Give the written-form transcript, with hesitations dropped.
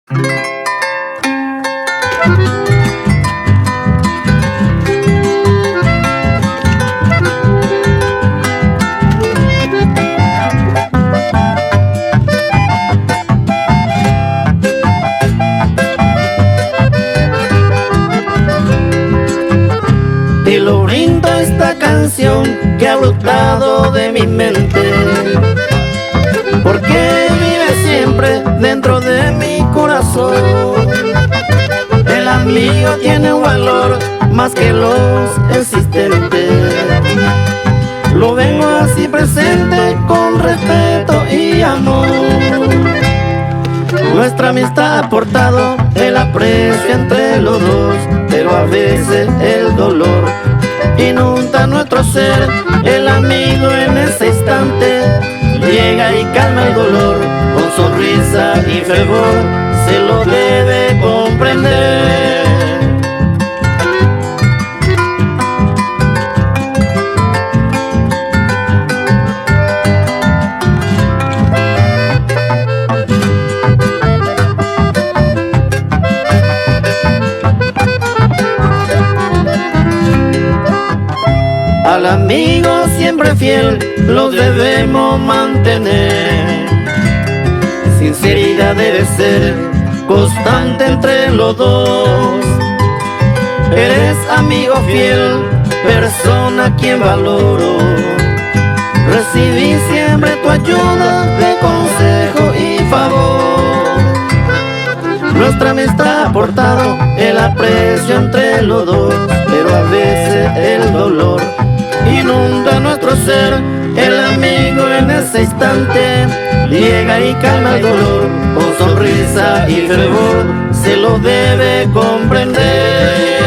Te lo brindo esta canción que ha brotado de mi mente, porque vive siempre dentro de mi corazón. El amigo tiene un valor más que los existentes. Lo vengo así presente con respeto y amor. Nuestra amistad ha aportado el aprecio entre los dos, pero a veces el dolor inunda nuestro ser. El amigo en ese instante llega y calma el dolor, con sonrisa y fervor se lo debe comprender. Al amigo siempre fiel lo debemos mantener. Sinceridad debe ser constante entre los dos. Eres amigo fiel, persona a quien valoro. Recibí siempre tu ayuda de consejo y favor. Nuestra amistad ha aportado el aprecio entre los dos, pero a veces el dolor inunda nuestro ser. El amigo en ese instante llega y calma el dolor, con sonrisa y fervor se lo debe comprender.